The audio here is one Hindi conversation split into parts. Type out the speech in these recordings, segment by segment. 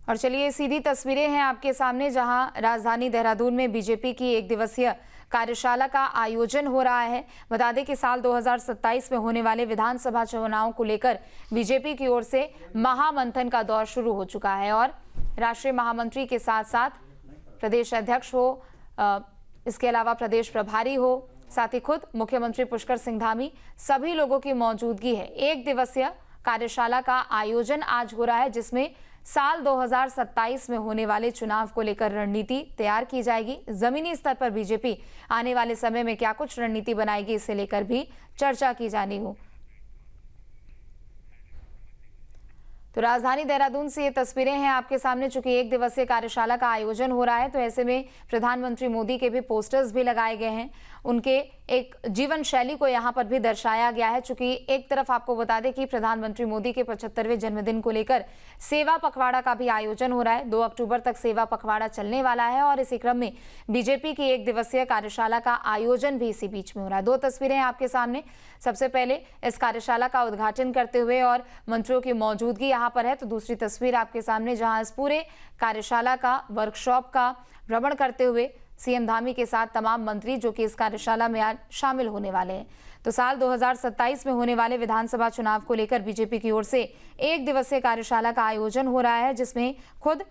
और चलिए सीधी तस्वीरें हैं आपके सामने, जहां राजधानी देहरादून में बीजेपी की एक दिवसीय कार्यशाला का आयोजन हो रहा है। बता दें कि साल 2027 में होने वाले विधानसभा चुनाव को लेकर बीजेपी की ओर से महामंथन का दौर शुरू हो चुका है और राष्ट्रीय महामंत्री के साथ साथ प्रदेश अध्यक्ष हो, इसके अलावा प्रदेश प्रभारी हो, साथ ही खुद मुख्यमंत्री पुष्कर सिंह धामी, सभी लोगों की मौजूदगी है। एक दिवसीय कार्यशाला का आयोजन आज हो रहा है, जिसमें साल 2027 में होने वाले चुनाव को लेकर रणनीति तैयार की जाएगी। जमीनी स्तर पर बीजेपी आने वाले समय में क्या कुछ रणनीति बनाएगी, इसे लेकर भी चर्चा की जानी हो। तो राजधानी देहरादून से ये तस्वीरें हैं आपके सामने। चूंकि एक दिवसीय कार्यशाला का आयोजन हो रहा है, तो ऐसे में प्रधानमंत्री मोदी के भी पोस्टर्स भी लगाए गए हैं। उनके एक जीवन शैली को यहाँ पर भी दर्शाया गया है। चूंकि एक तरफ आपको बता दें कि प्रधानमंत्री मोदी के 75वें जन्मदिन को लेकर सेवा पखवाड़ा का भी आयोजन हो रहा है। 2 अक्टूबर तक सेवा पखवाड़ा चलने वाला है और इसी क्रम में बीजेपी की एक दिवसीय कार्यशाला का आयोजन भी इसी बीच में हो रहा है। 2 तस्वीरें आपके सामने। सबसे पहले इस कार्यशाला का उद्घाटन करते हुए और मंत्रियों की मौजूदगी यहाँ पर है, तो दूसरी तस्वीर आपके सामने, जहां इस पूरे कार्यशाला का वर्कशॉप का भ्रमण करते हुए सीएम धामी के साथ तमाम मंत्री जो कि इस कार्यशाला में आज शामिल होने वाले हैं। तो साल 2027 में होने वाले विधानसभा चुनाव को लेकर बीजेपी की ओर से एक दिवसीय कार्यशाला का आयोजन हो रहा है, जिसमें खुद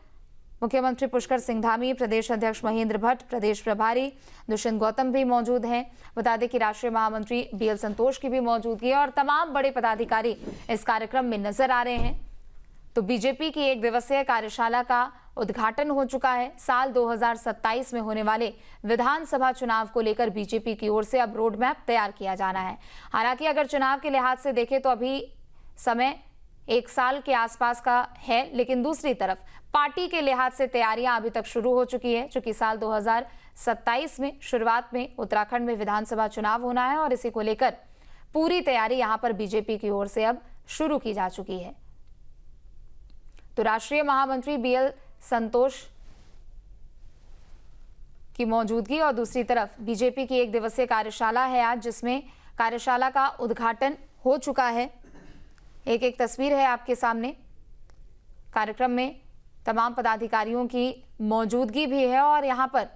मुख्यमंत्री पुष्कर सिंह धामी, प्रदेश अध्यक्ष महेंद्र भट्ट, प्रदेश प्रभारी दुष्यंत गौतम भी मौजूद हैं। बता दें कि राष्ट्रीय महामंत्री बीएल संतोष की भी मौजूदगी है और तमाम बड़े पदाधिकारी इस कार्यक्रम में नजर आ रहे हैं। तो बीजेपी की एक दिवसीय कार्यशाला का उद्घाटन हो चुका है। साल 2027 में होने वाले विधानसभा चुनाव को लेकर बीजेपी की ओर से अब रोड मैप तैयार किया जाना है। हालांकि अगर चुनाव के लिहाज से देखें तो अभी समय 1 साल के आसपास का है, लेकिन दूसरी तरफ पार्टी के लिहाज से तैयारियां अभी तक शुरू हो चुकी है। चूंकि साल 2027 में शुरुआत में उत्तराखंड में विधानसभा चुनाव होना है और इसी को लेकर पूरी तैयारी यहां पर बीजेपी की ओर से अब शुरू की जा चुकी है। तो राष्ट्रीय महामंत्री बीएल संतोष की मौजूदगी और दूसरी तरफ बीजेपी की एक दिवसीय कार्यशाला है आज, जिसमें कार्यशाला का उद्घाटन हो चुका है। एक तस्वीर है आपके सामने। कार्यक्रम में तमाम पदाधिकारियों की मौजूदगी भी है और यहां पर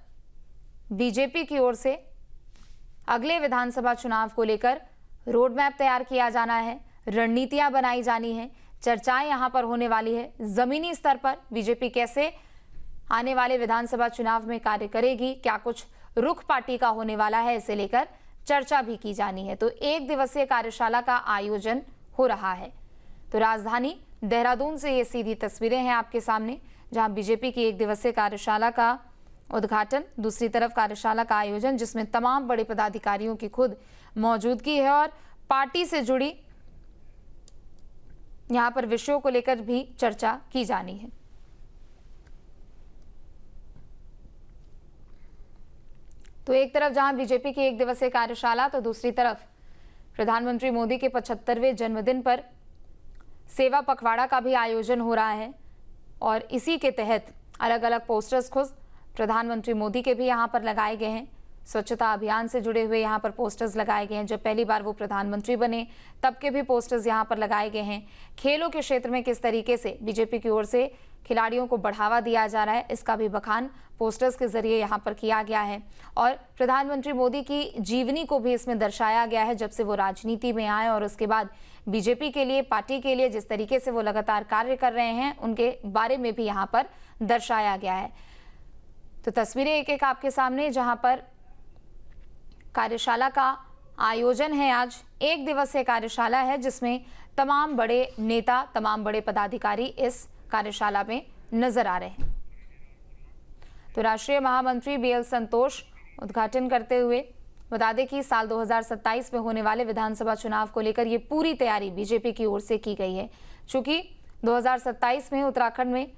बीजेपी की ओर से अगले विधानसभा चुनाव को लेकर रोड मैप तैयार किया जाना है, रणनीतियां बनाई जानी है, चर्चाएं यहां पर होने वाली है। जमीनी स्तर पर बीजेपी कैसे आने वाले विधानसभा चुनाव में कार्य करेगी, क्या कुछ रुख पार्टी का होने वाला है, इसे लेकर चर्चा भी की जानी है। तो एक दिवसीय कार्यशाला का आयोजन हो रहा है। तो राजधानी देहरादून से ये सीधी तस्वीरें हैं आपके सामने, जहां बीजेपी की एक दिवसीय कार्यशाला का उद्घाटन, दूसरी तरफ कार्यशाला का आयोजन, जिसमें तमाम बड़े पदाधिकारियों की खुद मौजूदगी है और पार्टी से जुड़ी यहां पर विषयों को लेकर भी चर्चा की जानी है। तो एक तरफ जहां बीजेपी की एक दिवसीय कार्यशाला, तो दूसरी तरफ प्रधानमंत्री मोदी के 75वें जन्मदिन पर सेवा पखवाड़ा का भी आयोजन हो रहा है और इसी के तहत अलग अलग पोस्टर्स खुद प्रधानमंत्री मोदी के भी यहां पर लगाए गए हैं। स्वच्छता अभियान से जुड़े हुए यहाँ पर पोस्टर्स लगाए गए हैं। जब पहली बार वो प्रधानमंत्री बने तब के भी पोस्टर्स यहाँ पर लगाए गए हैं। खेलों के क्षेत्र में किस तरीके से बीजेपी की ओर से खिलाड़ियों को बढ़ावा दिया जा रहा है, इसका भी बखान पोस्टर्स के जरिए यहाँ पर किया गया है और प्रधानमंत्री मोदी की जीवनी को भी इसमें दर्शाया गया है। जब से वो राजनीति में आए और उसके बाद बीजेपी के लिए, पार्टी के लिए जिस तरीके से वो लगातार कार्य कर रहे हैं, उनके बारे में भी यहाँ पर दर्शाया गया है। तो तस्वीरें एक आपके सामने, जहाँ पर कार्यशाला का आयोजन है। आज एक दिवसीय कार्यशाला है, जिसमें तमाम बड़े नेता, तमाम बड़े पदाधिकारी इस कार्यशाला में नजर आ रहे हैं। तो राष्ट्रीय महामंत्री बीएल संतोष उद्घाटन करते हुए बता दें कि साल 2027 में होने वाले विधानसभा चुनाव को लेकर ये पूरी तैयारी बीजेपी की ओर से की गई है। चूंकि 2027 में उत्तराखंड में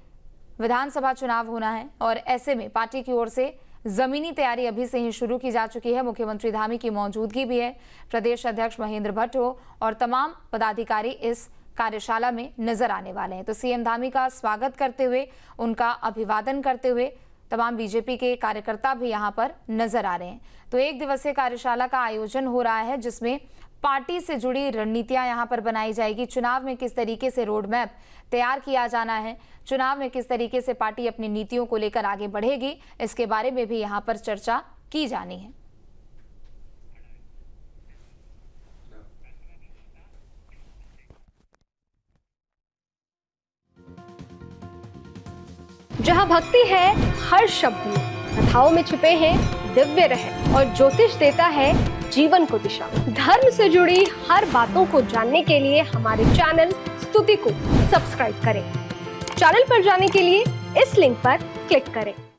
विधानसभा चुनाव होना है और ऐसे में पार्टी की ओर से जमीनी तैयारी अभी से ही शुरू की जा चुकी है। मुख्यमंत्री धामी की मौजूदगी भी है, प्रदेश अध्यक्ष महेंद्र भट्ट हो और तमाम पदाधिकारी इस कार्यशाला में नजर आने वाले हैं। तो सीएम धामी का स्वागत करते हुए, उनका अभिवादन करते हुए तमाम बीजेपी के कार्यकर्ता भी यहां पर नजर आ रहे हैं। तो एक दिवसीय कार्यशाला का आयोजन हो रहा है, जिसमें पार्टी से जुड़ी रणनीतियां यहां पर बनाई जाएगी। चुनाव में किस तरीके से रोड मैप तैयार किया जाना है, चुनाव में किस तरीके से पार्टी अपनी नीतियों को लेकर आगे बढ़ेगी, इसके बारे में भी यहां पर चर्चा की जानी है। जहाँ भक्ति है हर शब्द में, कथाओं में छुपे हैं दिव्य रहस्य और ज्योतिष देता है जीवन को दिशा। धर्म से जुड़ी हर बातों को जानने के लिए हमारे चैनल स्तुति को सब्सक्राइब करें। चैनल पर जाने के लिए इस लिंक पर क्लिक करें।